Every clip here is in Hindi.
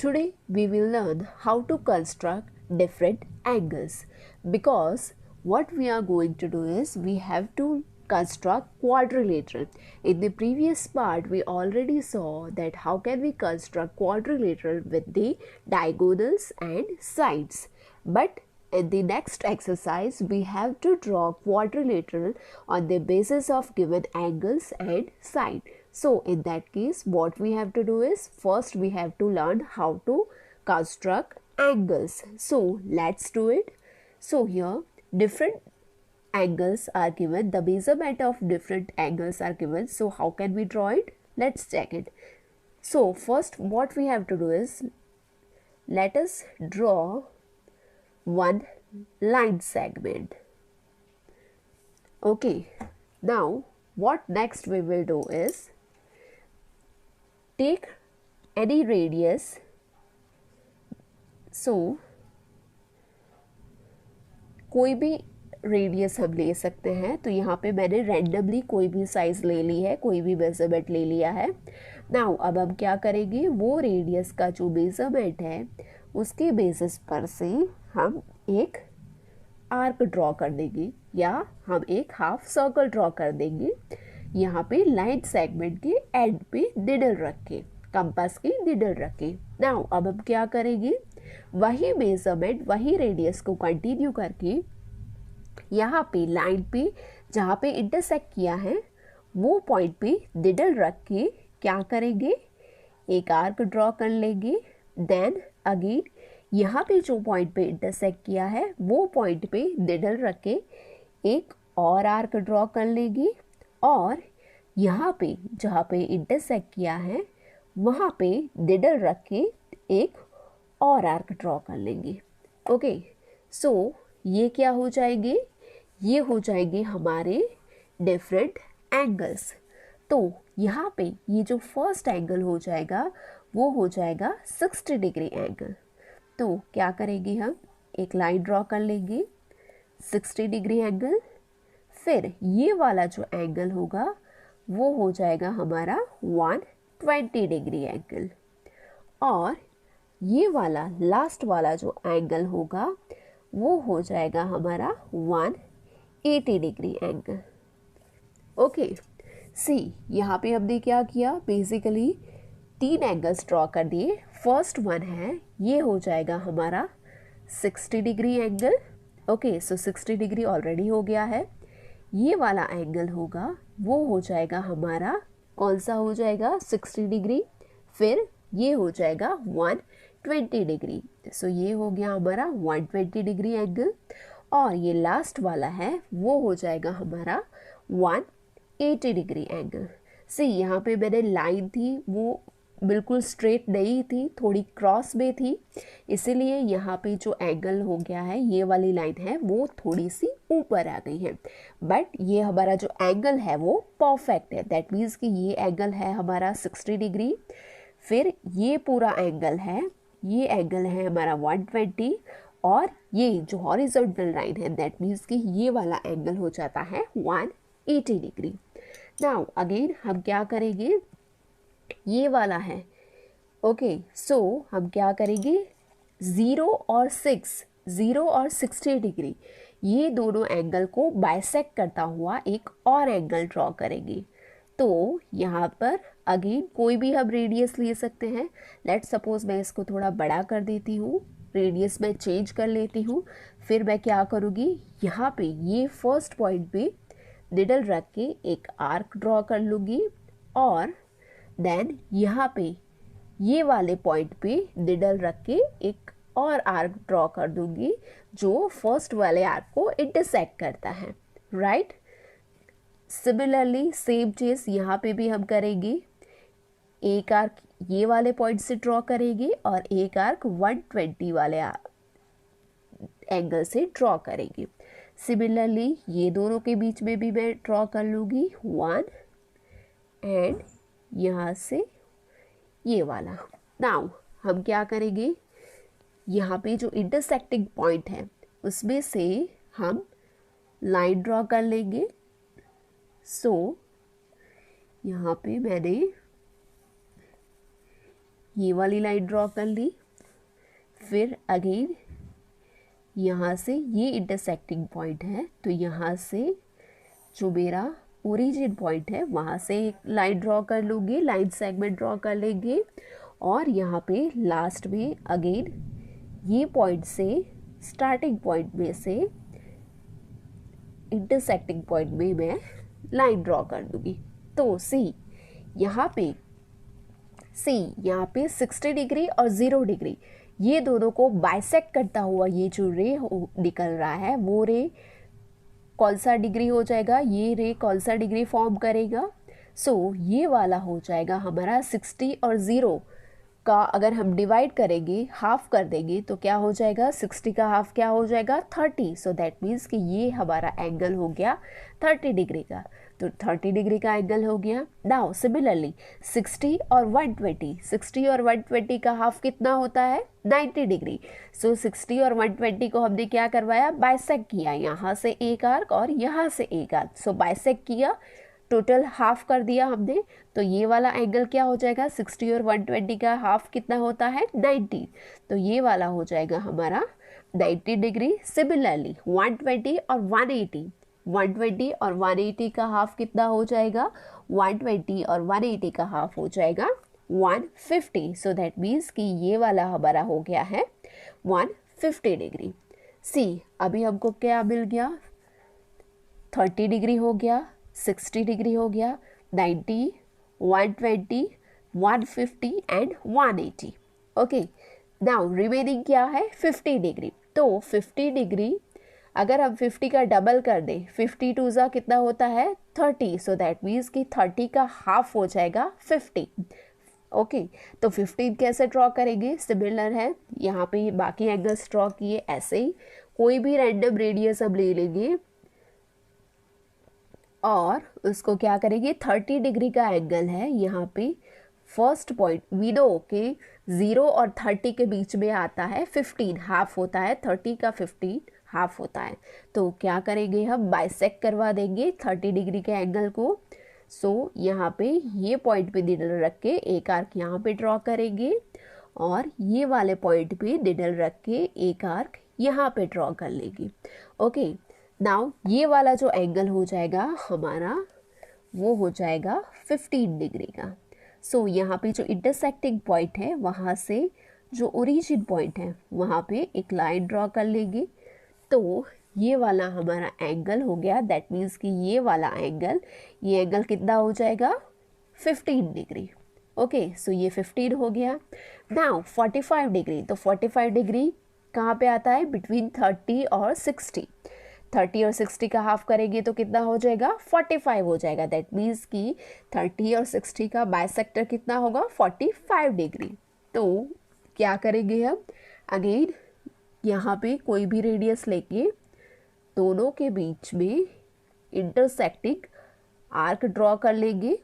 Today we will learn how to construct different angles, because what we are going to do is we have to construct quadrilateral. In the previous part we already saw that how can we construct quadrilateral with the diagonals and sides, but in the next exercise we have to draw quadrilateral on the basis of given angles and side. So in that case what we have to do is first we have to learn how to construct angles. So let's do it. So here different angles are given, the measurement of different angles are given. So how can we draw it? Let's check it. So first what we have to do is let us draw one line segment. Okay, now what next we will do is take any radius. So कोई भी रेडियस हम ले सकते हैं, तो यहाँ पे मैंने रैंडमली कोई भी साइज ले ली है, कोई भी मेजरमेंट ले लिया है। नाउ अब हम क्या करेंगे, वो रेडियस का जो मेजरमेंट है उसके बेसिस पर से हम एक आर्क ड्रॉ कर देंगे या हम एक हाफ सर्कल ड्रॉ कर देंगे। यहाँ पे लाइन सेगमेंट के एंड पे निडल रख के, कंपास की निडल रख के। नाउ अब हम क्या करेंगे, वही मेजरमेंट वही रेडियस को कंटिन्यू करके यहाँ पे लाइन पे जहाँ पे इंटरसेक्ट किया है वो पॉइंट पे निडल रख के क्या करेंगे, एक आर्क ड्रॉ कर लेंगे। देन अगेन यहाँ पे जो पॉइंट पे इंटरसेक्ट किया है वो पॉइंट पे निडल रख के एक और आर्क ड्रॉ कर लेंगे, और यहाँ पे जहाँ पे इंटरसेक्ट किया है वहाँ पे निडल रख के एक और आर्क ड्रॉ कर लेंगे। ओके, सो ये क्या हो जाएंगे, ये हो जाएंगे हमारे डिफरेंट एंगल्स। तो यहाँ पे ये जो फर्स्ट एंगल हो जाएगा वो हो जाएगा 60 डिग्री एंगल। तो क्या करेंगे, हम एक लाइन ड्रॉ कर लेंगे 60 डिग्री एंगल। फिर ये वाला जो एंगल होगा वो हो जाएगा हमारा 120 डिग्री एंगल, और ये वाला लास्ट वाला जो एंगल होगा वो हो जाएगा हमारा 180 डिग्री एंगल। ओके, सी यहाँ पे हमने क्या किया, बेसिकली 3 एंगल्स ड्रॉ कर दिए। फर्स्ट वन है, ये हो जाएगा हमारा 60 डिग्री एंगल। ओके, सो 60 डिग्री ऑलरेडी हो गया है। ये वाला एंगल होगा वो हो जाएगा हमारा, कौन सा हो जाएगा, 60 डिग्री। फिर ये हो जाएगा 120 डिग्री। सो ये हो गया हमारा 120 डिग्री एंगल, और ये लास्ट वाला है वो हो जाएगा हमारा 180 डिग्री एंगल। सी यहाँ पे मैंने लाइन थी वो बिल्कुल स्ट्रेट नहीं थी, थोड़ी क्रॉस में थी, इसीलिए यहाँ पे जो एंगल हो गया है, ये वाली लाइन है वो थोड़ी सी ऊपर आ गई है। बट ये हमारा जो एंगल है वो परफेक्ट है। दैट मीन्स कि ये एंगल है हमारा 60 डिग्री, फिर ये पूरा एंगल है, ये एंगल है हमारा 120, और ये जो हॉरिजॉन्टल लाइन है दैट मीन्स कि ये वाला एंगल हो जाता है 180 डिग्री। नाउ अगेन हम क्या करेंगे, ये वाला है। ओके, सो हम क्या करेंगे, 0 और 60 डिग्री ये दोनों एंगल को बाइसेक्ट करता हुआ एक और एंगल ड्रॉ करेंगे। तो यहाँ पर अगेन कोई भी हम रेडियस ले सकते हैं। लेट सपोज मैं इसको थोड़ा बड़ा कर देती हूँ, रेडियस में चेंज कर लेती हूँ। फिर मैं क्या करूँगी, यहाँ पे ये फर्स्ट पॉइंट पे निडल रख के एक आर्क ड्रॉ कर लूँगी, और देन यहाँ पे ये वाले पॉइंट पे निडल रख के एक और आर्क ड्रॉ कर दूँगी जो फर्स्ट वाले आर्क को इंटरसेक्ट करता है, राइट। सिमिलरली सेम चीज़ यहाँ पे भी हम करेंगे, एक आर्क ये वाले पॉइंट से ड्रॉ करेंगे और एक आर्क 120 वाले एंगल से ड्रॉ करेंगे। सिमिलरली ये दोनों के बीच में भी मैं ड्रॉ कर लूँगी 1, एंड यहाँ से ये वाला। नाउ हम क्या करेंगे, यहाँ पे जो इंटरसेक्टिंग पॉइंट है उसमें से हम लाइन ड्रॉ कर लेंगे। सो यहाँ पे मैंने ये वाली लाइन ड्रॉ कर ली, फिर अगेन यहाँ से ये इंटरसेक्टिंग पॉइंट है, तो यहाँ से जो मेरा ओरिजिन पॉइंट है वहाँ से एक लाइन ड्रॉ कर लूँगी, लाइन सेगमेंट ड्रॉ कर लेंगे, और यहाँ पे लास्ट में अगेन ये पॉइंट से स्टार्टिंग पॉइंट में से इंटरसेक्टिंग पॉइंट में मैं लाइन ड्रॉ कर दूँगी। तो यहाँ पे 60 डिग्री और 0 डिग्री ये दोनों को बाइसेक्ट करता हुआ ये जो रे निकल रहा है वो रे कौन सा डिग्री हो जाएगा, ये रे कौन सा डिग्री फॉर्म करेगा। ये वाला हो जाएगा हमारा 60 और 0 का अगर हम डिवाइड करेंगे, हाफ कर देंगे, तो क्या हो जाएगा, 60 का हाफ क्या हो जाएगा, 30। सो दैट मीन्स कि ये हमारा एंगल हो गया 30 डिग्री का, तो 30 डिग्री का एंगल हो गया। नाउ सिमिलरली 60 और 120 का हाफ कितना होता है, 90 डिग्री। 60 और 120 को हमने क्या करवाया, बाइसेक्ट किया, यहाँ से एक आर्क और यहाँ से एक आर्क, बाइसेक्ट किया, टोटल हाफ कर दिया हमने। तो ये वाला एंगल क्या हो जाएगा, 60 और 120 का हाफ कितना होता है, 90। तो ये वाला हो जाएगा हमारा 90 डिग्री। सिमिलरली 120 और 180 का हाफ कितना हो जाएगा, 120 और 180 का हाफ हो जाएगा 150। सो दैट मीन्स कि ये वाला हमारा हो गया है 150 डिग्री। अभी हमको क्या मिल गया, 30 डिग्री हो गया, 60 डिग्री हो गया, 90, 120, 150 एंड 180। ओके, नाउ रिमेनिंग क्या है, 50 डिग्री। तो 50 डिग्री अगर हम 50 का डबल कर दें, 50 टू ज़ा कितना होता है, 30। सो दैट मीन्स कि 30 का हाफ हो जाएगा 50। ओके, तो 15 कैसे ड्रॉ करेंगे, सिमिलर है, यहाँ पे बाकी एंगल्स ड्रॉ किए ऐसे ही, कोई भी रैंडम रेडियस हम ले लेंगे और उसको क्या करेंगे, 30 डिग्री का एंगल है यहाँ पे, फर्स्ट पॉइंट वी नो के 0 और 30 के बीच में आता है 15, हाफ होता है 30 का, 15 हाफ होता है। तो क्या करेंगे, हम बाइसेक्ट करवा देंगे 30 डिग्री के एंगल को। यहाँ पे ये पॉइंट पे निडल रख के एक आर्क यहाँ पे ड्रॉ करेंगे और ये वाले पॉइंट पे निडल रख के एक आर्क यहाँ पे ड्रॉ कर लेंगे। ओके, नाउ ये वाला जो एंगल हो जाएगा हमारा वो हो जाएगा 15 डिग्री का। यहाँ पे जो इंटरसेक्टिंग पॉइंट है वहाँ से जो ओरिजिन पॉइंट है वहाँ पे एक लाइन ड्रॉ कर लेंगे। तो ये वाला हमारा एंगल हो गया, दैट मीन्स कि ये वाला एंगल, ये एंगल कितना हो जाएगा, 15 डिग्री। ओके, ये 15 हो गया। नाउ 45 डिग्री, तो 45 डिग्री कहाँ पे आता है, बिटवीन 30 और 60। 30 और 60 का हाफ करेंगे तो कितना हो जाएगा, 45 हो जाएगा। दैट मीन्स कि 30 और 60 का बाइसेक्टर कितना होगा, 45 डिग्री। तो क्या करेंगे हम, अगेन यहाँ पे कोई भी रेडियस लेके दोनों के बीच में इंटरसेक्टिंग आर्क ड्रॉ कर लेंगे।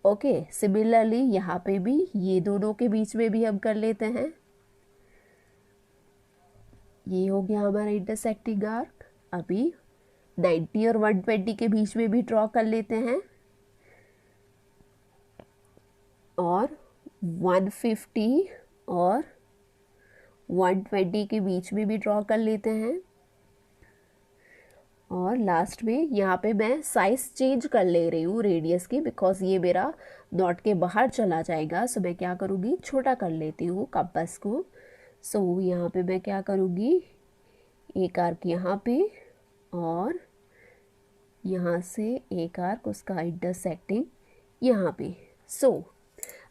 ओके, सिमिलरली यहाँ पे भी ये दोनों के बीच में भी हम कर लेते हैं। ये हो गया हमारा इंटरसेक्टिंग आर्क। अभी 90 और 120 के बीच में भी ड्रॉ कर लेते हैं और 150 और 120 के बीच में भी ड्रॉ कर लेते हैं। और लास्ट में यहाँ पे मैं साइज़ चेंज कर ले रही हूँ रेडियस की, बिकॉज ये मेरा नॉट के बाहर चला जाएगा। मैं क्या करूँगी, छोटा कर लेती हूँ कंपास को। यहाँ पे मैं क्या करूँगी, एक आर्क यहाँ पे और यहाँ से एक आर्क उसका इंटरसेक्टिंग यहाँ पे।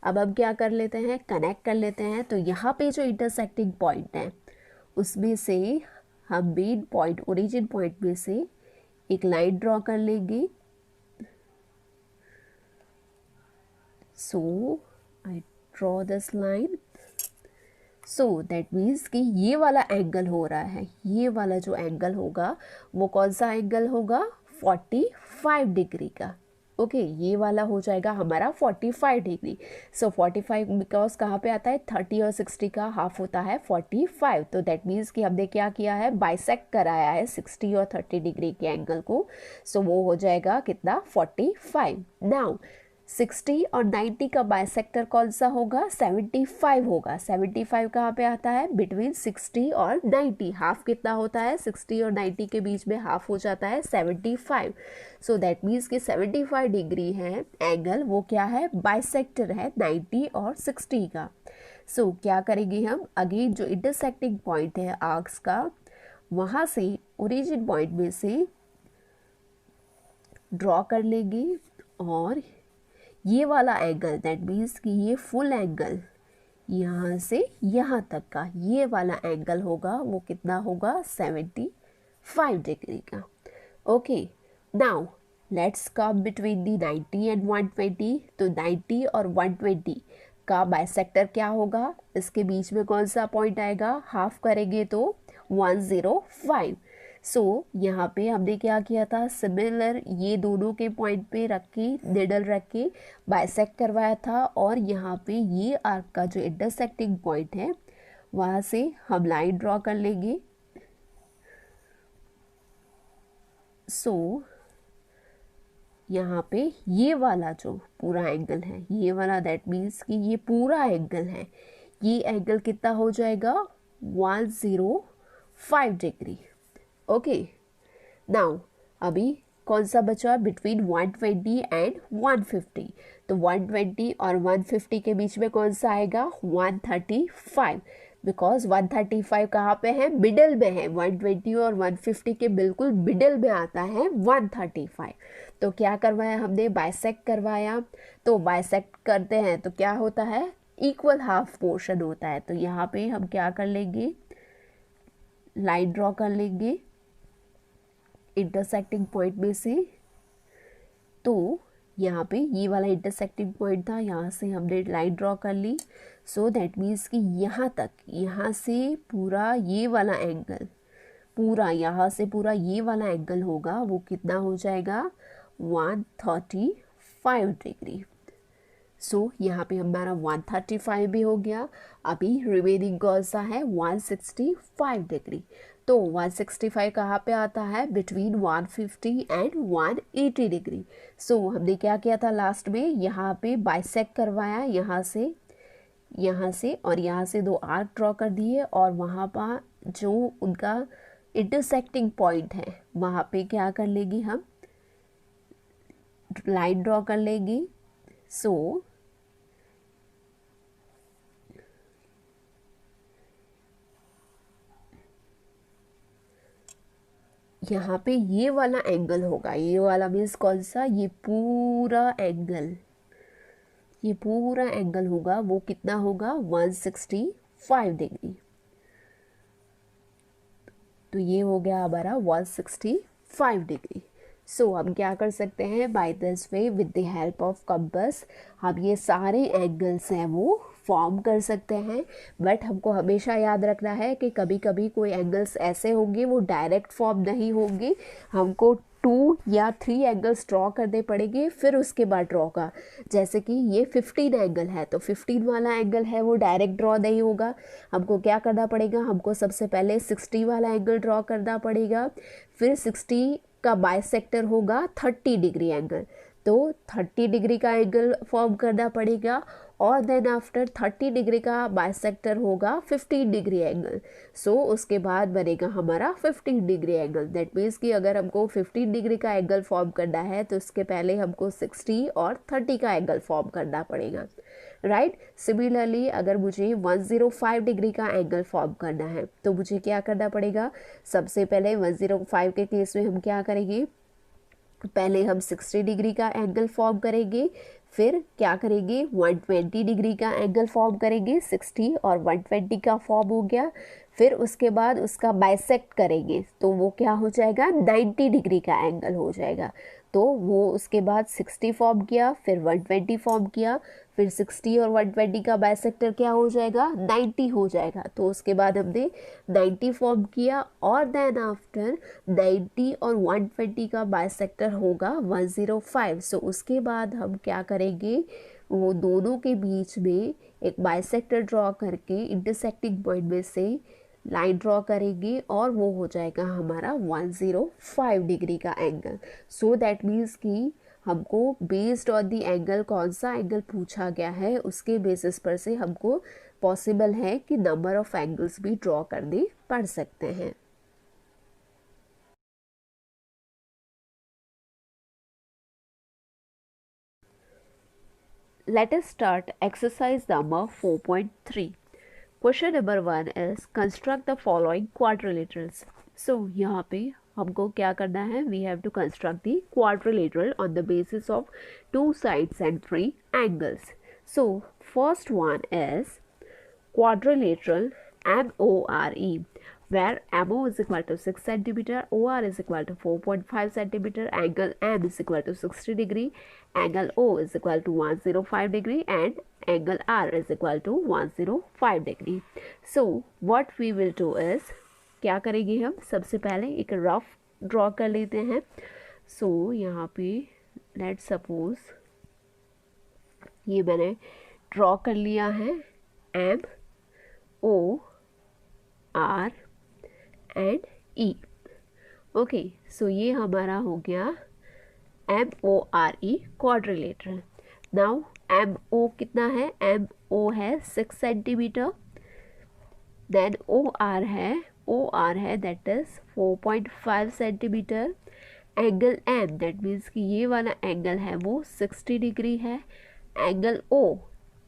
अब हम क्या कर लेते हैं, कनेक्ट कर लेते हैं। तो यहाँ पे जो इंटरसेक्टिंग पॉइंट है उसमें से हम मेन पॉइंट, ओरिजिन पॉइंट में से एक लाइन ड्रॉ कर लेंगे। I draw this line. That means कि ये वाला एंगल हो रहा है, ये वाला जो एंगल होगा वो कौन सा एंगल होगा, 45 डिग्री का। ओके, ये वाला हो जाएगा हमारा 45 डिग्री। 45 बिकॉज कहाँ पे आता है, 30 और 60 का हाफ होता है 45। तो दैट मीन्स कि हमने क्या किया है, बाइसेक्ट कराया है 60 और 30 डिग्री के एंगल को। वो हो जाएगा कितना, 45। नाउ 60 और 90 का बाइसेक्टर कौन सा होगा? 75 होगा। 75 कहाँ पे आता है? बिटवीन 60 और 90। हाफ कितना होता है? 60 और 90 के बीच में हाफ हो जाता है 75। सो दैट मीन्स कि 75 डिग्री है एंगल, वो क्या है? बाइसेक्टर है 90 और 60 का। सो क्या करेंगे हम? अगेन जो इंटरसेक्टिंग पॉइंट है आर्क्स का, वहाँ से ओरिजिन पॉइंट में से ड्रॉ कर लेंगे और ये वाला एंगल, दैट मीन्स कि ये फुल एंगल यहाँ से यहाँ तक का ये वाला एंगल होगा, वो कितना होगा? 75 डिग्री का। Okay, now let's come between the 90 and 120। तो 90 और 120 का बाइसेक्टर क्या होगा? इसके बीच में कौन सा पॉइंट आएगा? हाफ करेंगे तो 105। सो यहाँ पे हमने क्या किया था? सिमिलर ये दोनों के पॉइंट पे रख के, निडल रख के बाइसेक्ट करवाया था, और यहाँ पे ये आर्क का जो इंटरसेक्टिंग पॉइंट है वहाँ से हम लाइन ड्रॉ कर लेंगे। सो यहाँ पे ये वाला जो पूरा एंगल है, ये वाला, दैट मीन्स कि ये पूरा एंगल है, ये एंगल कितना हो जाएगा? 105 डिग्री। ओके, नाउ अभी कौन सा बचा? Between 120 and 150। तो 120 और 150 के बीच में कौन सा आएगा? 135, बिकॉज 135 कहाँ पे है? मिडल में है। 120 और 150 के बिल्कुल मिडल में आता है 135। तो क्या करवाया हमने? बाइसेक्ट करवाया। तो बाइसेक्ट करते हैं तो क्या होता है? इक्वल हाफ पोर्शन होता है। तो यहाँ पे हम क्या कर लेंगे? लाइन ड्रॉ कर लेंगे इंटरसेक्टिंग पॉइंट में से। तो यहाँ पे ये वाला इंटरसेक्टिंग पॉइंट था, यहाँ से हमने लाइन ड्रॉ कर ली। सो दैट मीन्स कि यहाँ तक, यहाँ से पूरा ये वाला एंगल, पूरा यहाँ से पूरा ये वाला एंगल होगा, वो कितना हो जाएगा? 135 डिग्री। सो यहाँ पे हमारा 135 भी हो गया। अभी रिमेनिंग कौन सा है? 165 डिग्री। तो 165 कहाँ पे आता है? Between 150 and 180 degree. सो हमने क्या किया था लास्ट में? यहाँ पे बाइसेक्ट करवाया, यहाँ से और यहाँ से दो आर्क ड्रॉ कर दिए, और वहाँ पर जो उनका इंटरसेक्टिंग पॉइंट है वहाँ पे क्या कर लेंगे? हम लाइन ड्रॉ कर लेंगे। सो यहाँ पे ये वाला एंगल होगा, ये वाला मीन्स कौन सा? ये पूरा एंगल, ये पूरा एंगल होगा, वो कितना होगा? 165 डिग्री। तो ये हो गया हमारा 165 डिग्री। सो हम क्या कर सकते हैं? By this way, with the help of compass, हम ये सारे एंगल्स हैं वो फॉर्म कर सकते हैं। बट हमको हमेशा याद रखना है कि कभी कभी कोई एंगल्स ऐसे होंगे वो डायरेक्ट फॉर्म नहीं होंगे, हमको 2 या 3 एंगल्स ड्रॉ करने पड़ेंगे, फिर उसके बाद ड्रॉ का। जैसे कि ये 15 एंगल है, तो 15 वाला एंगल है वो डायरेक्ट ड्रॉ नहीं होगा, हमको क्या करना पड़ेगा? हमको सबसे पहले 60 वाला एंगल ड्रॉ करना पड़ेगा, फिर 60 का बाइसेक्टर होगा 30 डिग्री एंगल, तो 30 डिग्री का एंगल फॉर्म करना पड़ेगा, और देन आफ्टर 30 डिग्री का बाइसेक्टर होगा 15 डिग्री एंगल। सो उसके बाद बनेगा हमारा 15 डिग्री एंगल। दैट मीन्स कि अगर हमको 15 डिग्री का एंगल फॉर्म करना है तो उसके पहले हमको 60 और 30 का एंगल फॉर्म करना पड़ेगा, राइट। सिमिलरली अगर मुझे 105 डिग्री का एंगल फॉर्म करना है तो मुझे क्या करना पड़ेगा? सबसे पहले 105 के केस में हम क्या करेंगे? पहले हम 60 डिग्री का एंगल फॉर्म करेंगे, फिर क्या करेंगे? 120 डिग्री का एंगल फॉर्म करेंगे। 60 और 120 का फॉर्म हो गया, फिर उसके बाद उसका बाइसेक्ट करेंगे तो वो क्या हो जाएगा? 90 डिग्री का एंगल हो जाएगा। तो वो उसके बाद 60 फॉर्म किया, फिर 120 फॉर्म किया, फिर 60 और 120 का बाइसेक्टर क्या हो जाएगा? 90 हो जाएगा। तो उसके बाद हमने 90 फॉर्म किया, और देन आफ्टर 90 और 120 का बाइसेक्टर होगा 105। सो उसके बाद हम क्या करेंगे? वो दोनों के बीच में एक बाइसेक्टर ड्रॉ करके इंटरसेक्टिंग पॉइंट में से लाइन ड्रॉ करेंगे, और वो हो जाएगा हमारा 105 डिग्री का एंगल। सो दैट मीन्स कि हमको बेस्ड ऑन द एंगल, कौन सा एंगल पूछा गया है उसके बेसिस पर से हमको पॉसिबल है कि नंबर ऑफ एंगल्स भी ड्रॉ करने पड़ सकते हैं। Let us start exercise number 4.3. Question number 1 is construct the following quadrilaterals. So यहाँ पे हमको क्या करना है? We have to construct the quadrilateral on the basis of 2 sides and 3 angles. So first one is quadrilateral MORE, where MO is equal to 6 centimeter, OR is equal to 4.5 centimeter, angle M is equal to 60 degree, angle O is equal to 105 degree, and angle R is equal to 105 degree. So what we will do is, क्या करेंगे हम? सबसे पहले एक रफ ड्रॉ कर लेते हैं. So यहाँ पे लेट सपोज ये मैंने ड्रॉ कर लिया है M O R and E. Okay, so ये हमारा हो गया MORE क्वाड्रिलेटरल. नाउ MO कितना है? MO है 6 सेंटीमीटर. देन OR है that is 4.5 centimetre. Angle M that means कि ये वाला एंगल है वो 60 डिग्री है. एंगल O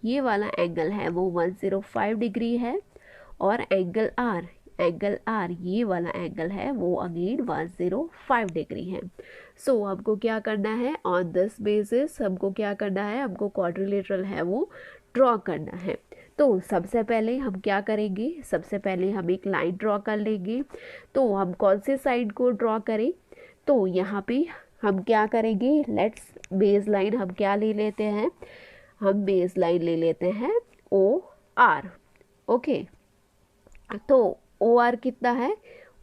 ये वाला एंगल है वो 105 डिग्री है. और एंगल R ये वाला एंगल है वो अगेन 105 डिग्री है. सो हमको क्या करना है? ऑन दिस बेसिस हमको क्या करना है? हमको क्वाड्रिलेटरल है वो ड्रॉ करना है. तो सबसे पहले हम क्या करेंगे? सबसे पहले हम एक लाइन ड्रॉ कर लेंगे. तो हम कौन से साइड को ड्रॉ करें? तो यहाँ पे हम क्या करेंगे? लेट्स बेस लाइन हम क्या ले लेते हैं? हम बेस लाइन ले लेते हैं OR. ओके, तो OR कितना है?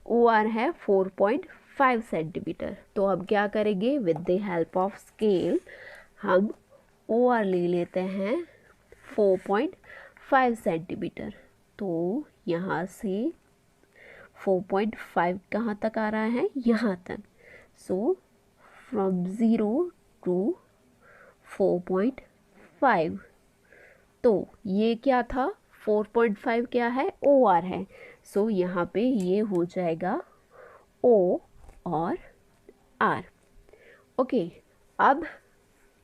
OR है 4.5 सेंटीमीटर. तो हम क्या करेंगे? With the help of scale हम OR ले लेते हैं 4.5 सेंटीमीटर. तो यहाँ से 4.5 कहाँ तक आ रहा है? यहाँ तक. So from 0 to 4.5. तो ये क्या था? 4.5 क्या है? OR है. सो यहाँ पे ये हो जाएगा O और R. ओके, अब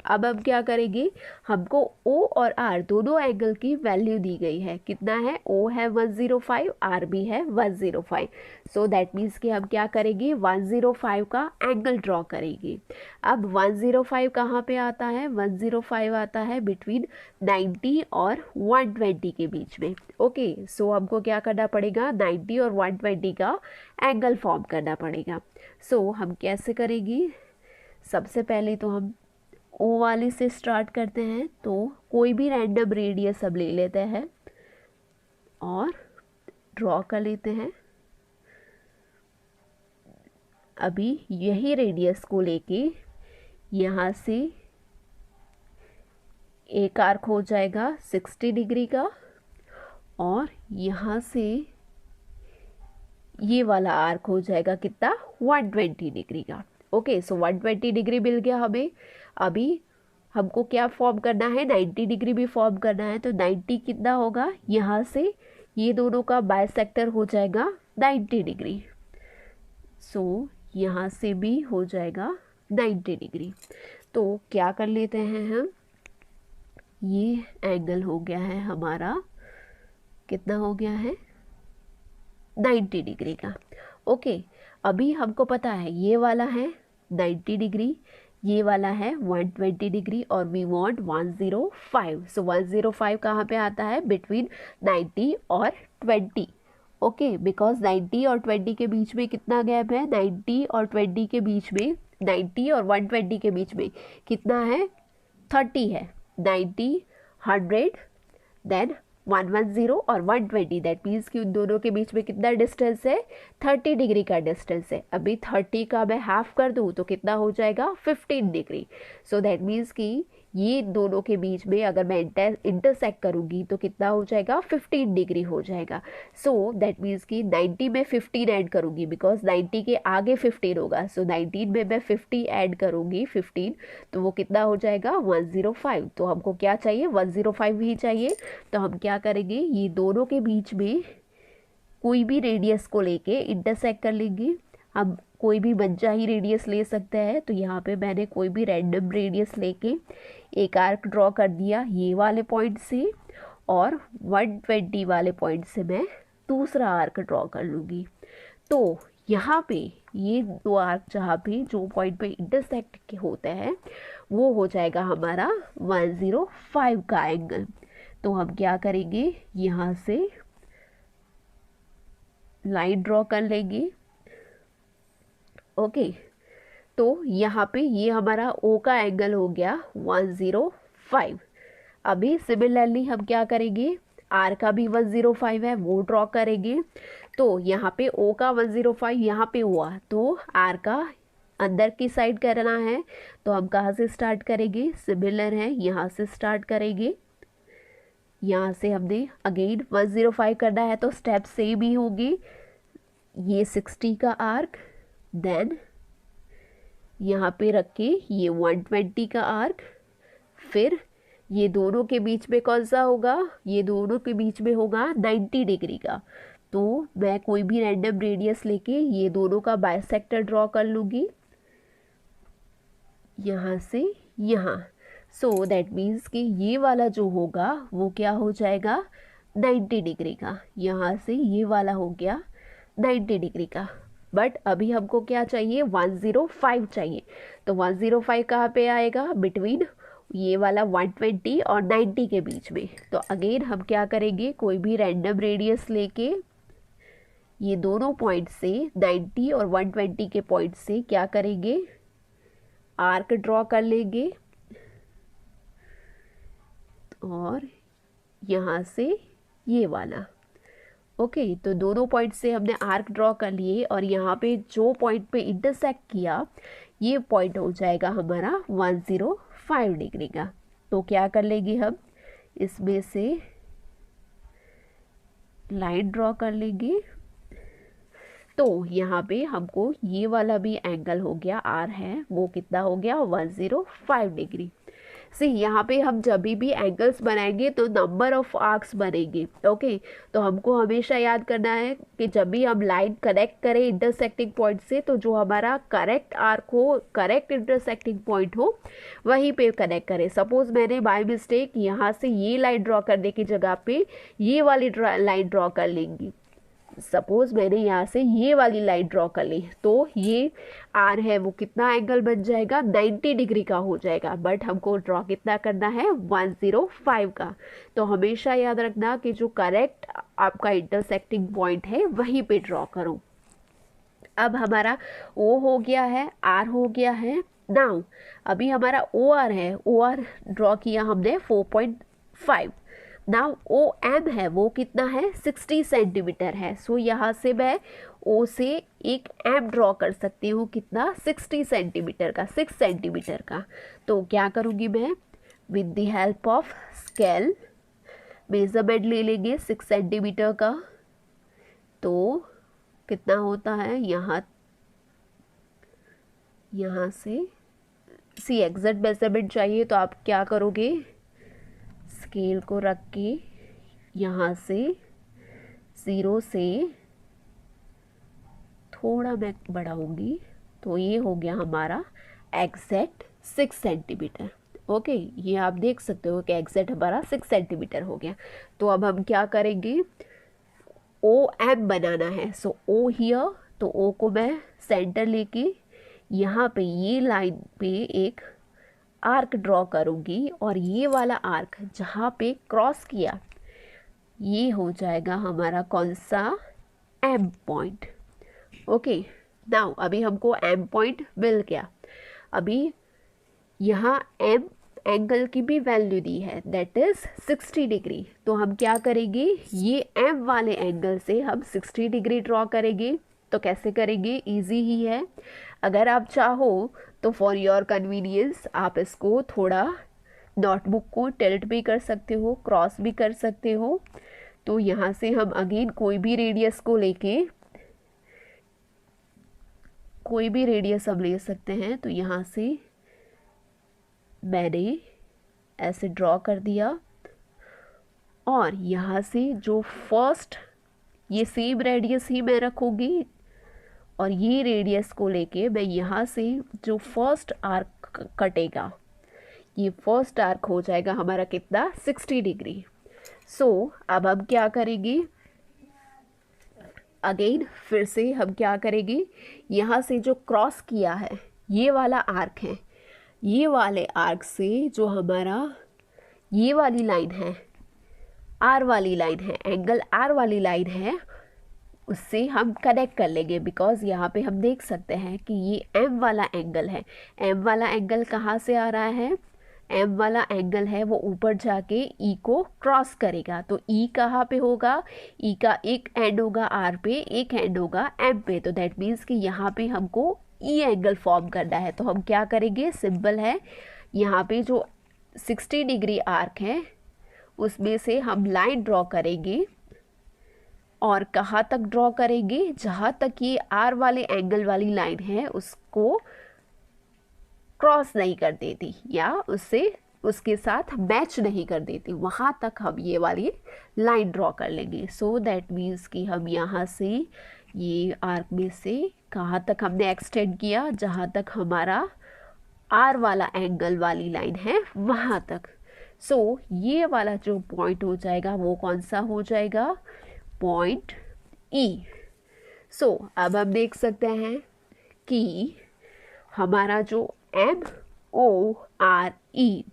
हम क्या करेंगे? हमको O और R दोनों एंगल की वैल्यू दी गई है. कितना है? O है 105, R भी है 105. सो दैट मीन्स कि हम क्या करेंगे? 105 का एंगल ड्रॉ करेंगे. अब 105 कहाँ पे आता है? 105 आता है बिटवीन 90 और 120 के बीच में. ओके, सो हमको क्या करना पड़ेगा? 90 और 120 का एंगल फॉर्म करना पड़ेगा. सो हम कैसे करेंगे? सबसे पहले तो हम O वाले से स्टार्ट करते हैं. तो कोई भी रैंडम रेडियस अब ले लेते हैं और ड्रॉ कर लेते हैं. अभी यही रेडियस को लेके यहाँ से एक आर्क हो जाएगा 60 डिग्री का, और यहाँ से ये वाला आर्क हो जाएगा कितना? 120 डिग्री का. ओके, सो 120 डिग्री मिल गया हमें. अभी हमको क्या फॉर्म करना है? 90 डिग्री भी फॉर्म करना है. तो 90 कितना होगा? यहाँ से ये दोनों का बाइसेक्टर हो जाएगा 90 डिग्री. सो यहाँ से भी हो जाएगा 90 डिग्री. तो क्या कर लेते हैं हम? ये एंगल हो गया है हमारा, कितना हो गया है? 90 डिग्री का. ओके, अभी हमको पता है ये वाला है 90 डिग्री, ये वाला है 120 डिग्री, और वी वांट 105. सो 105 कहाँ पे आता है? बिटवीन 90 और 20. ओके, बिकॉज 90 और 20 के बीच में कितना गैप है? 90 और 20 के बीच में, 90 और 120 के बीच में कितना है? 30 है. 90, 100, देन 110 और 120. दैट मीन्स कि उन दोनों के बीच में कितना डिस्टेंस है? 30 डिग्री का डिस्टेंस है. अभी 30 का मैं हाफ कर दूँ तो कितना हो जाएगा? 15 डिग्री. सो दैट मीन्स कि ये दोनों के बीच में अगर मैं इंटरसेक्ट करूँगी तो कितना हो जाएगा, 15 डिग्री हो जाएगा। सो दैट मीन्स कि 90 में 15 ऐड करूँगी, बिकॉज 90 के आगे 15 होगा। सो 19 में मैं 50 ऐड करूँगी, 15, तो वो कितना हो जाएगा, 105। तो हमको क्या चाहिए, 105 ही चाहिए। तो हम क्या करेंगे, ये दोनों के बीच में कोई भी रेडियस को लेके इंटरसेक्ट कर लेंगे। हम कोई भी बच्चा ही रेडियस ले सकता है, तो यहाँ पे मैंने कोई भी रैंडम रेडियस लेके एक आर्क ड्रॉ कर दिया ये वाले पॉइंट से, और 120 वाले पॉइंट से मैं दूसरा आर्क ड्रॉ कर लूँगी। तो यहाँ पे ये दो आर्क जहाँ पे जो पॉइंट पे इंटरसेक्ट होता है वो हो जाएगा हमारा 105 का एंगल। तो हम क्या करेंगे, यहाँ से लाइन ड्रॉ कर लेंगे। ओके, तो यहाँ पे ये हमारा ओ का एंगल हो गया 105। अभी सिमिलरली हम क्या करेंगे, आर का भी 105 है वो ड्रॉ करेंगे। तो यहाँ पे ओ का 105 यहाँ पे हुआ, तो आर का अंदर की साइड करना है। तो हम कहाँ से स्टार्ट करेंगे, सिमिलर है, यहाँ से स्टार्ट करेंगे। यहाँ से हमने अगेन 105 करना है, तो स्टेप सेम ही होगी। ये 60 का आर्क, देन यहाँ पे रख के ये 120 का आर्क, फिर ये दोनों के बीच में कौन सा होगा, ये दोनों के बीच में होगा 90 डिग्री का। तो मैं कोई भी रैंडम रेडियस लेके ये दोनों का बाइसेक्टर ड्रॉ कर लूँगी यहाँ से यहाँ। सो दैट मीन्स कि ये वाला जो होगा वो क्या हो जाएगा, 90 डिग्री का। यहाँ से ये वाला हो गया 90 डिग्री का। बट अभी हमको क्या चाहिए, 105 चाहिए। तो 105 कहाँ पे आएगा, बिटवीन ये वाला 120 और 90 के बीच में। तो अगेन हम क्या करेंगे, कोई भी रैंडम रेडियस लेके ये दोनों पॉइंट से 90 और 120 के पॉइंट से क्या करेंगे, आर्क ड्रॉ कर लेंगे, और यहाँ से ये वाला। ओके, तो दोनों पॉइंट से हमने आर्क ड्रॉ कर लिए, और यहाँ पे जो पॉइंट पे इंटरसेक्ट किया ये पॉइंट हो जाएगा हमारा 105 डिग्री का। तो क्या कर लेंगे, हम इसमें से लाइन ड्रॉ कर लेंगे। तो यहाँ पे हमको ये वाला भी एंगल हो गया, आर है वो कितना हो गया, 105 डिग्री। सी यहाँ पे हम जब भी एंगल्स बनाएंगे तो नंबर ऑफ आर्क्स बनेंगे। ओके, तो हमको हमेशा याद करना है कि जब भी हम लाइन कनेक्ट करें इंटरसेक्टिंग पॉइंट से, तो जो हमारा करेक्ट आर्क हो, करेक्ट इंटरसेक्टिंग पॉइंट हो, वहीं पे कनेक्ट करें। सपोज मैंने बाय मिस्टेक यहाँ से ये लाइन ड्रॉ करने की जगह पे ये वाली लाइन ड्रॉ कर लेंगी। सपोज मैंने यहाँ से ये वाली लाइन ड्रॉ कर ली, तो ये आर है वो कितना एंगल बन जाएगा, 90 डिग्री का हो जाएगा। बट हमको ड्रॉ कितना करना है, 105 का। तो हमेशा याद रखना कि जो करेक्ट आपका इंटरसेक्टिंग पॉइंट है वहीं पे ड्रॉ करो। अब हमारा ओ हो गया है, आर हो गया है। नाउ अभी हमारा ओ आर है, ओ आर ड्रॉ किया हमने 4.5। नाउ ओ एम है वो कितना है, 60 सेंटीमीटर है। सो यहाँ से मैं ओ से एक एम ड्रॉ कर सकती हूँ, कितना, 60 सेंटीमीटर का, 6 सेंटीमीटर का। तो क्या करूँगी मैं, with the help of scale measurement ले लेंगे 6 सेंटीमीटर का। तो कितना होता है, यहाँ से सी एग्जैक्ट मेजरमेंट चाहिए, तो आप क्या करोगे, स्केल को रख के यहाँ से 0 से थोड़ा मैं बढ़ाऊंगी, तो ये हो गया हमारा एग्जैक्ट 6 सेंटीमीटर। ओके, ये आप देख सकते हो कि एग्जैक्ट हमारा 6 सेंटीमीटर हो गया। तो अब हम क्या करेंगे, ओ एम बनाना है। सो ओ हियर, तो ओ को मैं सेंटर लेके यहाँ पे ये लाइन पे एक आर्क ड्रॉ करूँगी, और ये वाला आर्क जहाँ पे क्रॉस किया ये हो जाएगा हमारा कौन सा, एम पॉइंट। ओके, नाउ अभी हमको एम पॉइंट मिल गया। अभी यहाँ एम एंगल की भी वैल्यू दी है, दैट इज 60 डिग्री। तो हम क्या करेंगे, ये एम वाले एंगल से हम 60 डिग्री ड्रॉ करेंगे। तो कैसे करेंगे, इजी ही है। अगर आप चाहो तो फॉर योर कन्वीनियंस आप इसको थोड़ा नोटबुक को टिल्ट भी कर सकते हो, क्रॉस भी कर सकते हो। तो यहाँ से हम अगेन कोई भी रेडियस हम ले सकते हैं। तो यहाँ से मैंने ऐसे ड्रॉ कर दिया, और यहाँ से जो फर्स्ट, ये सेम रेडियस ही मैं रखूँगी, और ये रेडियस को लेके मैं यहाँ से जो फर्स्ट आर्क कटेगा, ये फर्स्ट आर्क हो जाएगा हमारा कितना, 60 डिग्री। सो अब हम क्या करेंगे, अगेन फिर से हम क्या करेंगे, यहाँ से जो क्रॉस किया है ये वाला आर्क है, ये वाले आर्क से जो हमारा ये वाली लाइन है, आर वाली लाइन है, एंगल आर वाली लाइन है, उससे हम कनेक्ट कर लेंगे। बिकॉज यहाँ पे हम देख सकते हैं कि ये एम वाला एंगल है। एम वाला एंगल कहाँ से आ रहा है, एम वाला एंगल है वो ऊपर जाके ई को क्रॉस करेगा। तो ई कहाँ पे होगा, ई का एक एंड होगा आर पे, एक एंड होगा एम पे। तो दैट मीन्स कि यहाँ पे हमको ई एंगल फॉर्म करना है। तो हम क्या करेंगे, सिंपल है, यहाँ पे जो 60 डिग्री आर्क है उसमें से हम लाइन ड्रॉ करेंगे, और कहाँ तक ड्रॉ करेंगे, जहाँ तक ये आर वाले एंगल वाली लाइन है उसको क्रॉस नहीं कर देती या उससे उसके साथ मैच नहीं कर देती, वहाँ तक हम ये वाली लाइन ड्रॉ कर लेंगे। सो दैट मीन्स कि हम यहाँ से ये आर्क में से कहाँ तक हमने एक्सटेंड किया, जहाँ तक हमारा आर वाला एंगल वाली लाइन है वहाँ तक। सो ये वाला जो पॉइंट हो जाएगा वो कौन सा हो जाएगा, पॉइंट ई। सो अब हम देख सकते हैं कि हमारा जो एम ओ आर ई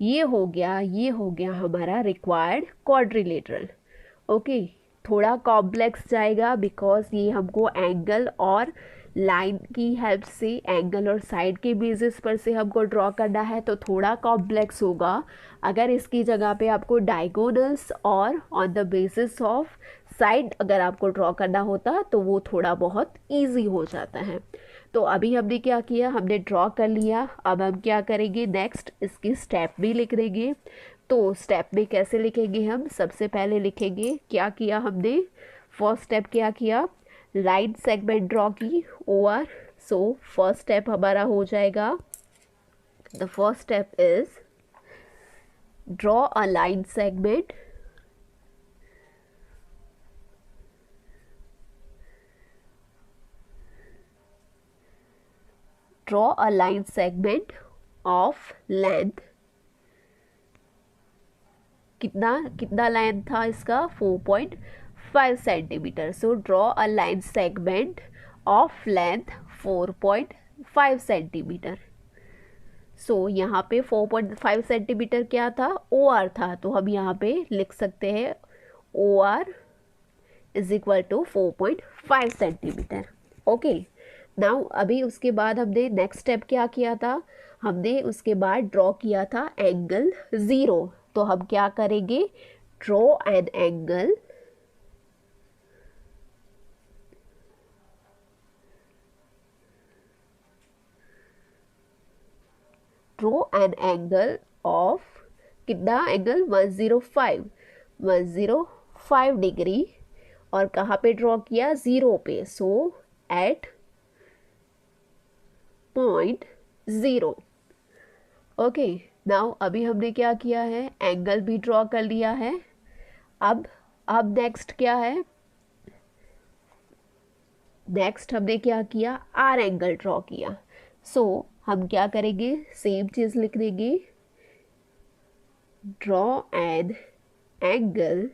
ये हो गया हमारा रिक्वायर्ड क्वाड्रिलेटरल। ओके, थोड़ा कॉम्प्लेक्स जाएगा बिकॉज ये हमको एंगल और लाइन की हेल्प से, एंगल और साइड के बेसिस पर से हमको ड्रॉ करना है, तो थोड़ा कॉम्प्लेक्स होगा। अगर इसकी जगह पे आपको डायगोनल्स और on the basis of side अगर आपको ड्रॉ करना होता तो वो थोड़ा बहुत इजी हो जाता है। तो अभी हमने क्या किया, हमने ड्रॉ कर लिया। अब हम क्या करेंगे, नेक्स्ट इसकी स्टेप भी लिख देंगे। तो स्टेप में कैसे लिखेंगे, हम सबसे पहले लिखेंगे, क्या किया हमने, फर्स्ट स्टेप क्या किया, लाइन सेगमेंट ड्रॉ की O R. So first step हमारा हो जाएगा, the first step is draw a line segment of length, कितना लेंथ था इसका, 4.5 centimetre. So draw a line segment of length 4.5 centimetre. So यहाँ पे 4.5 सेंटीमीटर क्या था, ओ आर था। तो हम यहाँ पे लिख सकते हैं O R is equal to 4.5 centimetre. Okay, now अभी उसके बाद हमने नेक्स्ट स्टेप क्या किया था, हमने उसके बाद ड्रॉ किया था एंगल 0। तो हम क्या करेंगे, ड्रॉ एन एंगल ऑफ कितना एंगल, 105 डिग्री, और कहाँ पे ड्रॉ किया, 0 पे। सो एट पॉइंट 0। ओके, नाउ अभी हमने क्या किया है, एंगल भी ड्रॉ कर लिया है। अब नेक्स्ट क्या है, नेक्स्ट हमने क्या किया, आर एंगल ड्रॉ किया। सो हम क्या करेंगे, सेम चीज़ लिख देंगे, draw an angle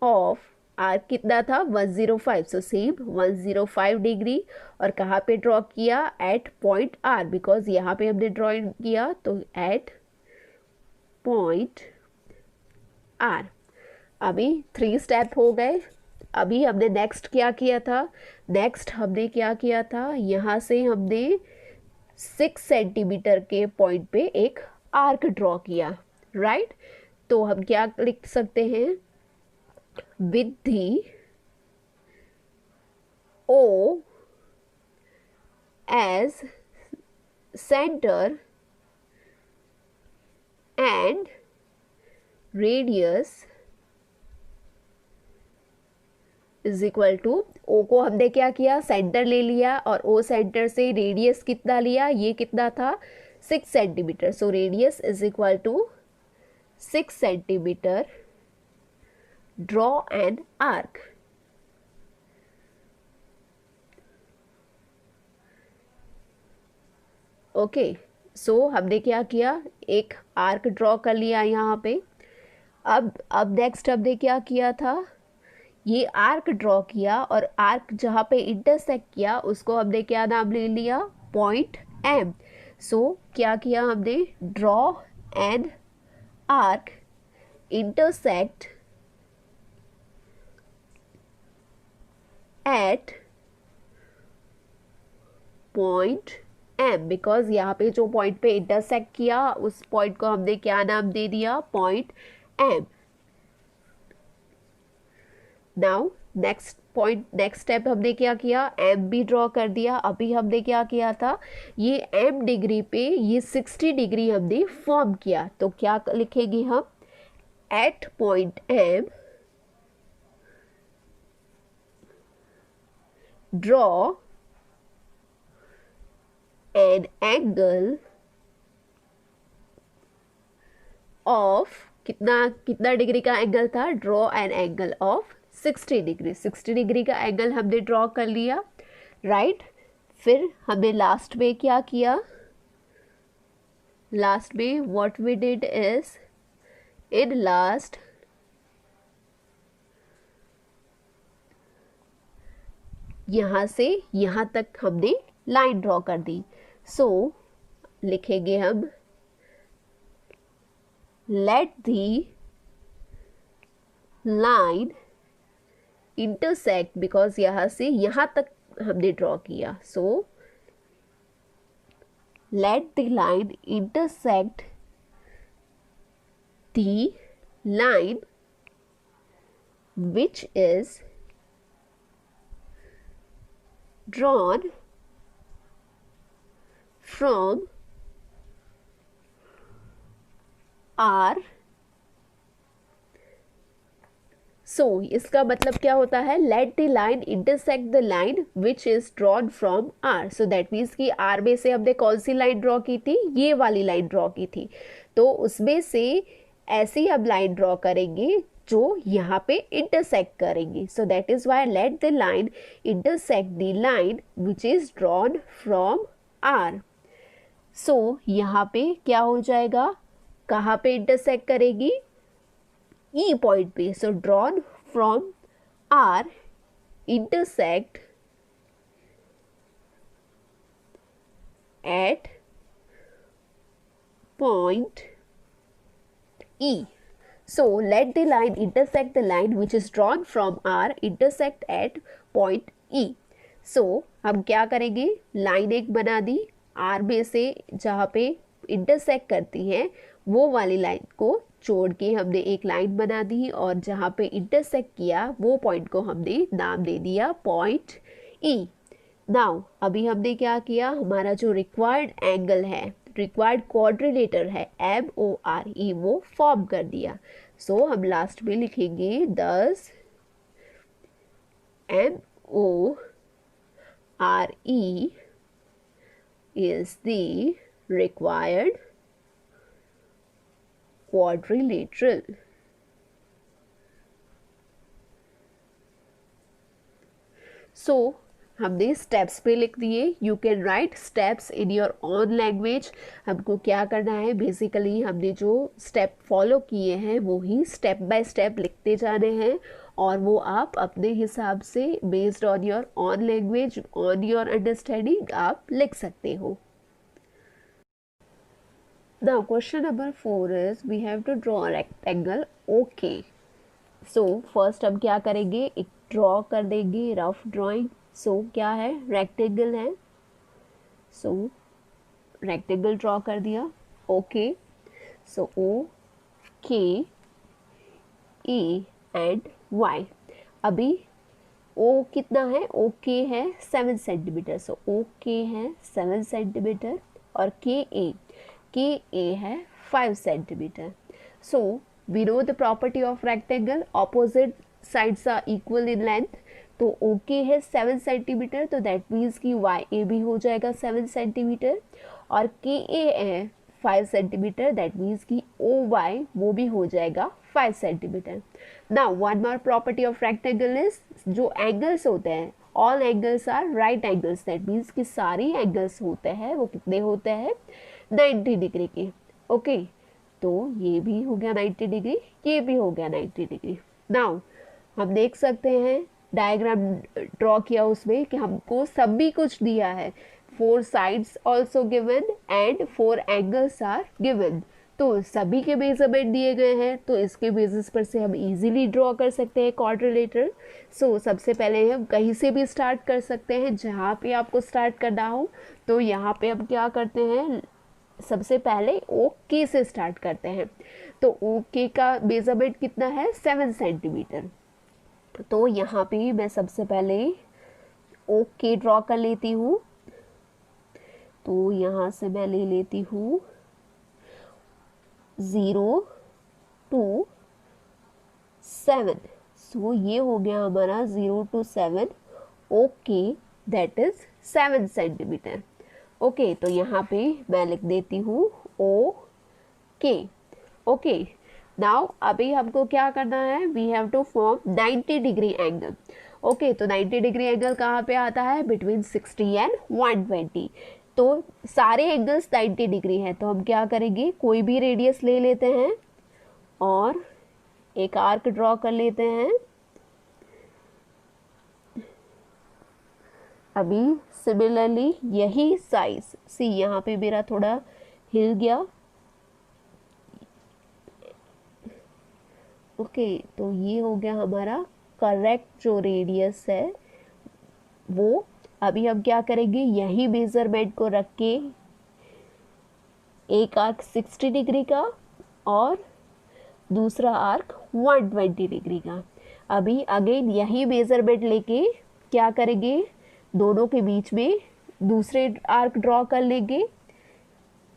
of R कितना था, 105। सो सेम 105 डिग्री, और कहाँ पे ड्रॉ किया, एट पॉइंट आर, बिकॉज यहाँ पे हमने ड्रॉइंग किया। तो एट पॉइंट आर। अभी 3 स्टेप हो गए। अभी हमने नेक्स्ट क्या किया था, नेक्स्ट हमने क्या किया था, यहाँ से हमने 6 सेंटीमीटर के पॉइंट पे एक आर्क ड्रॉ किया, राइट। तो हम क्या लिख सकते हैं, with the O as center and radius is equal to, O को हमने क्या किया, सेंटर ले लिया और ओ सेंटर से रेडियस कितना लिया, ये कितना था 6 centimetre. So radius is equal to 6 centimetre. Draw an arc. Okay, so हमने क्या किया, एक आर्क ड्रॉ कर लिया यहाँ पे. अब नेक्स्ट हमने क्या किया था, ये आर्क ड्रॉ किया और आर्क जहाँ पे इंटरसेक्ट किया उसको हमने क्या नाम ले लिया, पॉइंट एम. सो क्या किया हमने, draw an arc intersect at point M. Because यहाँ पे जो पॉइंट पे इंटरसेक्ट किया उस पॉइंट को हमने क्या नाम दे दिया, point M. Now next step हमने क्या किया, एम भी ड्रॉ कर दिया. अभी हमने क्या किया था, ये एम डिग्री पे ये 60 डिग्री हमने फॉर्म किया. तो क्या लिखेंगे हम, at point M draw an angle of, कितना डिग्री का एंगल था, draw an angle of 60 degree. 60 degree का एंगल हमने ड्रॉ कर लिया, राइट. फिर हमने लास्ट में क्या किया, लास्ट में what we did is, in last यहां से यहां तक हमने लाइन ड्रॉ कर दी. सो लिखेंगे हम, let the line intersect, because यहां से यहां तक हमने ड्रॉ किया. So let the line intersect the line which is drawn from R. So इसका मतलब क्या होता है, let the line intersect the line which is drawn from R. So that means कि आर में से हमने कौन सी लाइन ड्रॉ की थी, ये वाली लाइन ड्रॉ की थी. तो उसमें से ऐसी हम लाइन ड्रॉ करेंगे जो यहाँ पे इंटरसेक्ट करेंगी. So that is Y let the line intersect the line which is drawn from R. So यहाँ पे क्या हो जाएगा, कहाँ पे इंटरसेक्ट करेगी, ई पॉइंट पे. So drawn from R intersect at point E. So let the line intersect the line which is drawn from R intersect at point E. So हम क्या करेंगे, लाइन एक बना दी R में से जहाँ पे इंटरसेक्ट करती है वो वाली लाइन को छोड़ के हमने एक लाइन बना दी और जहाँ पे इंटरसेक्ट किया वो पॉइंट को हमने नाम दे दिया पॉइंट E. नाउ अभी हमने क्या किया, हमारा जो रिक्वायर्ड एंगल है, रिक्वायर्ड क्वाड्रिलेटर है MORE, वो फॉर्म कर दिया. सो हम लास्ट में लिखेंगे दस MORE is the required quadrilateral. So हमने स्टेप्स पे लिख दिए. You can write steps in your own language. हमको क्या करना है, बेसिकली हमने जो स्टेप फॉलो किए हैं वो ही स्टेप बाय स्टेप लिखते जाने हैं और वो आप अपने हिसाब से based on your own language, on your understanding आप लिख सकते हो. Now question number 4 is we have to draw a rectangle. Okay, so first हम क्या करेंगे, एक ड्रॉ कर देंगे रफ ड्राइंग. सो क्या है, रेक्टेंगल है. सो रेक्टेंगल ड्रॉ कर दिया. Okay, so OK A and Y. अभी O कितना है, OK है 7 सेंटीमीटर. सो OK है 7 सेंटीमीटर और KA के ए है 5 centimetre. So we know the property of rectangle, opposite sides are equal in length. तो ओ के है 7 सेंटीमीटर, तो दैट मीन्स कि वाई ए भी हो जाएगा 7 सेंटीमीटर. और के ए है 5 सेंटीमीटर, दैट मीन्स कि ओ वाई वो भी हो जाएगा 5 centimetre. Now one more property of rectangle is, जो एंगल्स होते हैं all angles are right angles. That means कि सारे एंगल्स होते हैं वो कितने होते हैं 90 डिग्री के. ओके, तो ये भी हो गया 90 डिग्री, ये भी हो गया 90 डिग्री. नाउ हम देख सकते हैं डायग्राम ड्रॉ किया उसमें कि हमको सभी कुछ दिया है. 4 sides also given and 4 angles are given. तो सभी के मेजरमेंट दिए गए हैं, तो इसके बेसिस पर से हम इजीली ड्रॉ कर सकते हैं क्वाड्रिलेटरल. सो सबसे पहले हम कहीं से भी स्टार्ट कर सकते हैं, जहाँ पे आपको स्टार्ट करना हो. तो यहाँ पे हम क्या करते हैं, सबसे पहले ओ के से स्टार्ट करते हैं. तो ओ के का मेजरमेंट कितना है 7 सेंटीमीटर. तो यहाँ पे मैं सबसे पहले ओ के ड्रॉ कर लेती हूँ. तो यहाँ से मैं ले लेती हूँ 0 to 7. सो ये हो गया हमारा 0 to 7. Okay, that is 7 centimetre. Okay, तो यहाँ पे मैं लिख देती हूँ ओ के. ओके, नाउ अभी हमको क्या करना है, we have to form 90 degree angle. Okay, तो 90 डिग्री एंगल कहाँ पे आता है, बिटवीन 60 एंड 120. तो सारे एंगल्स 90 डिग्री हैं, तो हम क्या करेंगे, कोई भी रेडियस ले लेते हैं और एक आर्क ड्रॉ कर लेते हैं. अभी सिमिलरली यही साइज, सी यहाँ पे मेरा थोड़ा हिल गया. ओके, तो ये हो गया हमारा करेक्ट जो रेडियस है वो. अभी हम क्या करेंगे, यही मेजरमेंट को रख के एक आर्क 60 डिग्री का और दूसरा आर्क 120 डिग्री का. अभी अगेन यही मेजरमेंट लेके क्या करेंगे, दोनों के बीच में दूसरे आर्क ड्रॉ कर लेंगे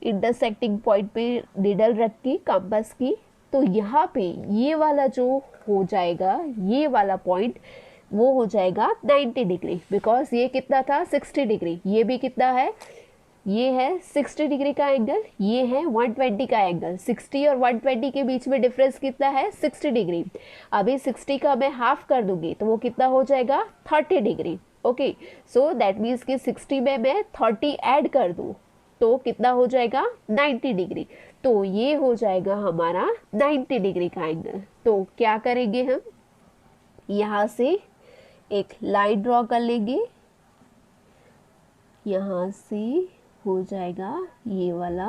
इंटरसेक्टिंग पॉइंट पे निडल रख के कंपास की. तो यहाँ पे ये वाला जो हो जाएगा, ये वाला पॉइंट वो हो जाएगा 90 डिग्री, बिकॉज ये कितना था 60 डिग्री. ये भी कितना है, ये है 60 डिग्री का एंगल, ये है 120 का एंगल. 60 और 120 के बीच में डिफरेंस कितना है 60 डिग्री. अभी 60 का मैं हाफ कर दूंगी तो वो कितना हो जाएगा 30 degree. Okay, so that means कि 60 में मैं 30 ऐड कर दूँ तो कितना हो जाएगा 90 डिग्री. तो ये हो जाएगा हमारा 90 डिग्री का एंगल. तो क्या करेंगे, हम यहाँ से एक लाइन ड्रॉ कर लेंगे, यहाँ से हो जाएगा ये वाला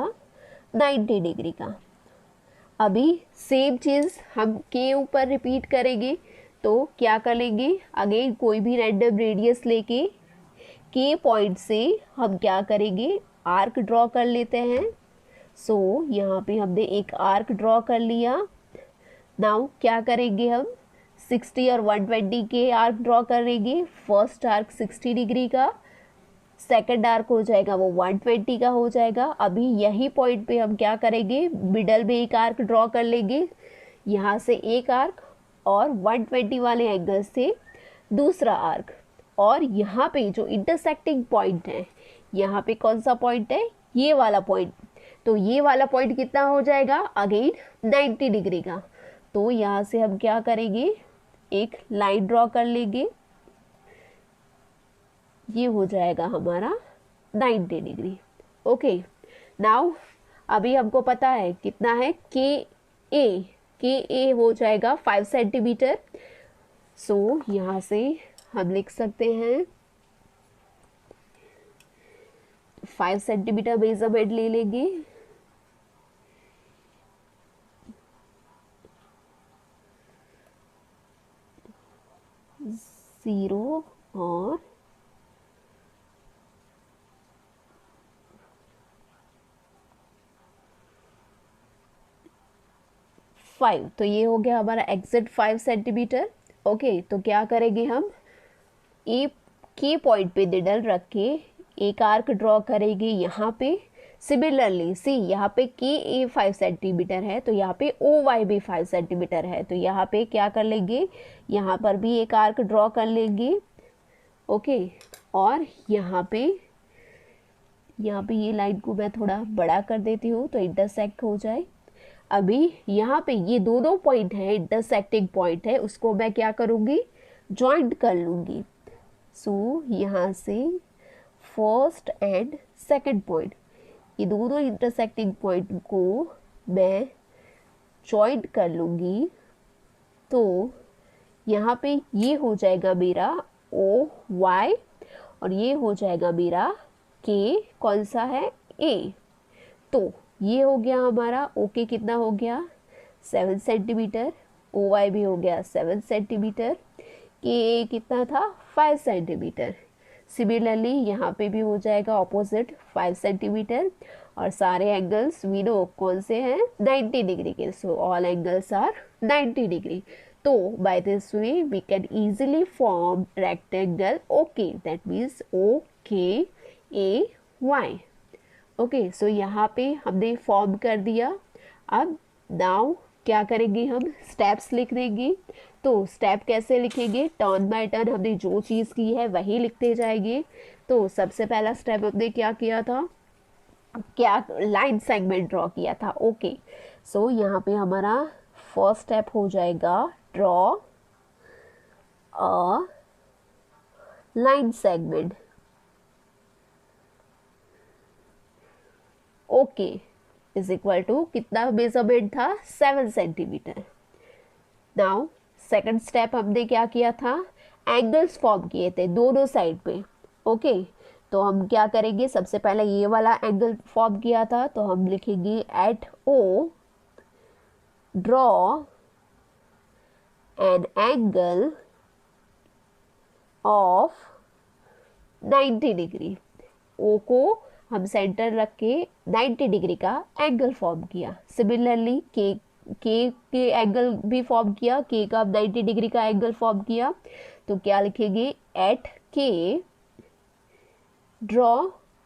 90 डिग्री का. अभी सेम चीज़ हम के ऊपर रिपीट करेंगे. तो क्या कर लेंगे, अगेन कोई भी रैंडम रेडियस लेके के पॉइंट से हम क्या करेंगे, आर्क ड्रॉ कर लेते हैं. सो यहाँ पे हमने एक आर्क ड्रॉ कर लिया. नाउ क्या करेंगे, हम 60 और 120 के आर्क ड्रॉ करेंगे. फर्स्ट आर्क 60 डिग्री का, सेकंड आर्क हो जाएगा वो 120 का हो जाएगा. अभी यही पॉइंट पे हम क्या करेंगे, मिडल में एक आर्क ड्रॉ कर लेंगे, यहाँ से एक आर्क और 120 वाले एंगल से दूसरा आर्क. और यहाँ पे जो इंटरसेक्टिंग पॉइंट है, यहाँ पे कौन सा पॉइंट है, ये वाला पॉइंट. तो ये वाला पॉइंट कितना हो जाएगा, अगेन 90 डिग्री का. तो यहाँ से हम क्या करेंगे, एक लाइन ड्रॉ कर लेंगे, ये हो जाएगा हमारा 90 डिग्री. ओके, नाउ अभी हमको पता है कितना है के ए हो जाएगा 5 सेंटीमीटर. सो यहाँ से हम लिख सकते हैं 5 सेंटीमीटर मेजरमेंट ले लेंगे. जीरो और 5, तो ये हो गया हमारा एग्जैक्ट 5 सेंटीमीटर. ओके, तो क्या करेंगे, हम ए के पॉइंट पे निडल रख के एक आर्क ड्रॉ करेंगे यहाँ पे. सिमिलरली सी यहाँ पे के ए 5 सेंटीमीटर है, तो यहाँ पे ओ वाई भी 5 सेंटीमीटर है, तो यहाँ पे क्या कर लेंगे, यहाँ पर भी एक आर्क ड्रॉ कर लेंगे। ओके, और यहाँ पे ये लाइन को मैं थोड़ा बड़ा कर देती हूँ तो इंटरसेक्ट हो जाए। अभी यहाँ पे ये दो पॉइंट है, इंटरसेक्टिंग पॉइंट है, उसको मैं क्या करूँगी, ज्वाइंट कर लूँगी। सो यहाँ से फर्स्ट एंड सेकंड पॉइंट, ये दोनों इंटरसेक्टिंग पॉइंट को मैं ज्वाइंट कर लूँगी। तो यहाँ पे ये हो जाएगा मेरा ओ वाई और ये हो जाएगा मेरा के, कौन सा है, ए। तो ये हो गया हमारा ओके, कितना हो गया 7 सेंटीमीटर, ओ वाई भी हो गया 7 सेंटीमीटर, के ए कितना था 5 सेंटीमीटर। सिमिलरली यहाँ पे भी हो जाएगा ऑपोजिट 5 सेंटीमीटर, और सारे एंगल्स वी नो कौन से हैं, 90 डिग्री के। So all angles are 90 degree. तो by this way we can easily form rectangle okay, that means O K A Y. Okay, सो यहाँ पे हमने फॉर्म कर दिया। अब नाउ क्या करेंगे, हम स्टेप्स लिख देंगे। तो स्टेप कैसे लिखेंगे, टर्न बाय टर्न हमने जो चीज़ की है वही लिखते जाएंगे। तो सबसे पहला स्टेप हमने क्या किया था, क्या लाइन सेगमेंट ड्रॉ किया था। ओके, सो यहाँ पे हमारा फर्स्ट स्टेप हो जाएगा draw a line segment. O K is equal to कितना मेजरमेंट था, 7 सेंटीमीटर। नाउ सेकंड स्टेप हमने क्या किया था, एंगल्स फॉर्म किए थे दोनों साइड पे। ओके, तो हम क्या करेंगे, सबसे पहले ये वाला एंगल फॉर्म किया था, तो हम लिखेंगे at O draw an angle of 90 degree. O को हम सेंटर रख के 90 डिग्री का एंगल फॉर्म किया। सिमिलरली के एंगल भी फॉर्म किया, के का 90 डिग्री का एंगल फॉर्म किया। तो क्या लिखेंगे, एट के draw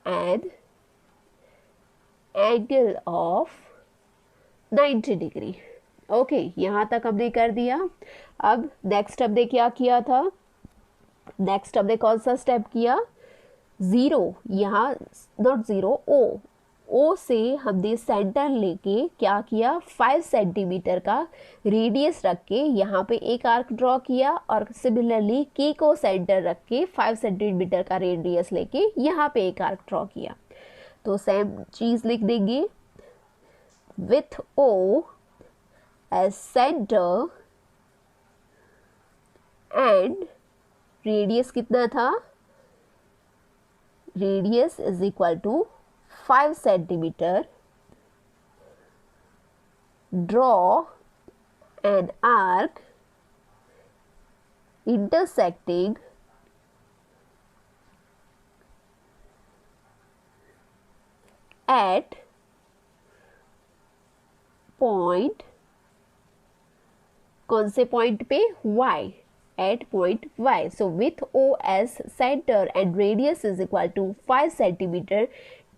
an angle of 90 degree. Okay, यहाँ तक हमने कर दिया। अब नेक्स्ट हमने क्या किया था, नेक्स्ट हमने कौन सा स्टेप किया, ज़ीरो, यहाँ नॉट ज़ीरो, ओ से हमने सेंटर लेके क्या किया, 5 सेंटीमीटर का रेडियस रख के यहाँ पे एक आर्क ड्रॉ किया, और सिमिलरली के को सेंटर रख के 5 सेंटीमीटर का रेडियस लेके यहाँ पे एक आर्क ड्रॉ किया। तो सेम चीज़ लिख देंगे, with O as centre and radius कितना था, radius is equal to 5 centimetre, draw an arc intersecting at point, कौन से पॉइंट पे, y, at point y. So with O as center and radius is equal to 5 centimeter,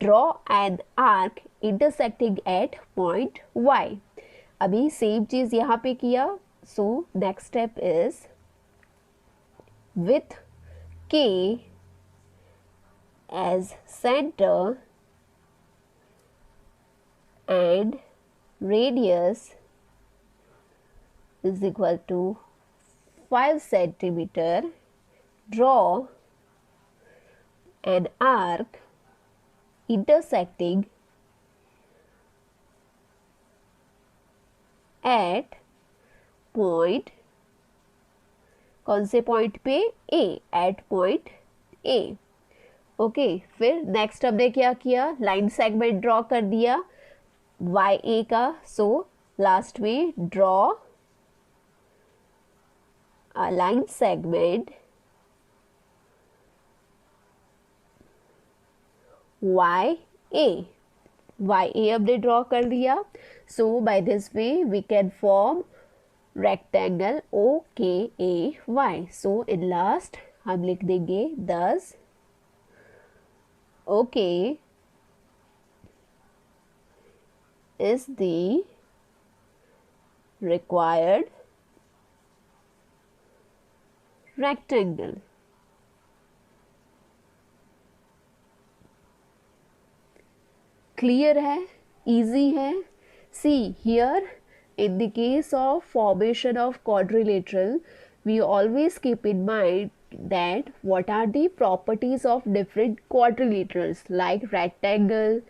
draw an arc intersecting at point y. अभी सेम चीज यहाँ पे किया. So next step is with K as center and radius is equal to 5 centimeter, draw an arc intersecting at point, कौन से पॉइंट पे, A, at point A. Okay, फिर नेक्स्ट हमने क्या किया, लाइन सेगमेंट ड्रॉ कर दिया YA का. सो लास्ट में draw a line segment YA. YA हमने ड्रॉ कर दिया. So by this way we can form rectangle OKAY. So in last हम लिख देंगे thus OKAY is the required rectangle. Clear है, easy है. See here, in the case of formation of quadrilateral, we always keep in mind that what are the properties of different quadrilaterals like rectangle,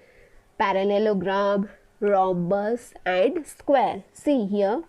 parallelogram, rhombus and square. See here,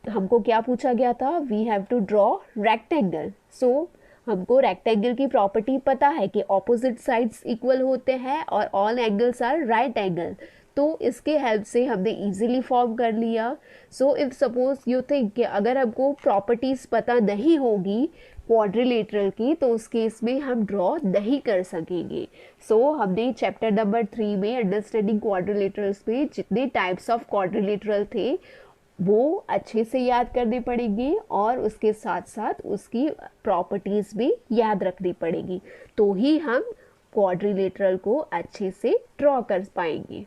हमको क्या पूछा गया था? We have to draw rectangle. So हमको रेक्टेंगल की प्रॉपर्टी पता है कि ऑपोजिट साइड्स इक्वल होते हैं और all angles are right angle. तो इसके हेल्प से हमने इजीली फॉर्म कर लिया. So if suppose you think कि अगर हमको प्रॉपर्टीज पता नहीं होगी क्वाड्रिलेटरल की तो उस केस में हम ड्रॉ नहीं कर सकेंगे. सो हमने चैप्टर नंबर 3 में अंडरस्टैंडिंग क्वाड्रिलेटरल्स में जितने टाइप्स ऑफ क्वाड्रिलेटरल थे वो अच्छे से याद करने पड़ेंगे और उसके साथ साथ उसकी प्रॉपर्टीज़ भी याद रखनी पड़ेगी, तो ही हम क्वाड्रिलेटरल को अच्छे से ड्रॉ कर पाएंगे.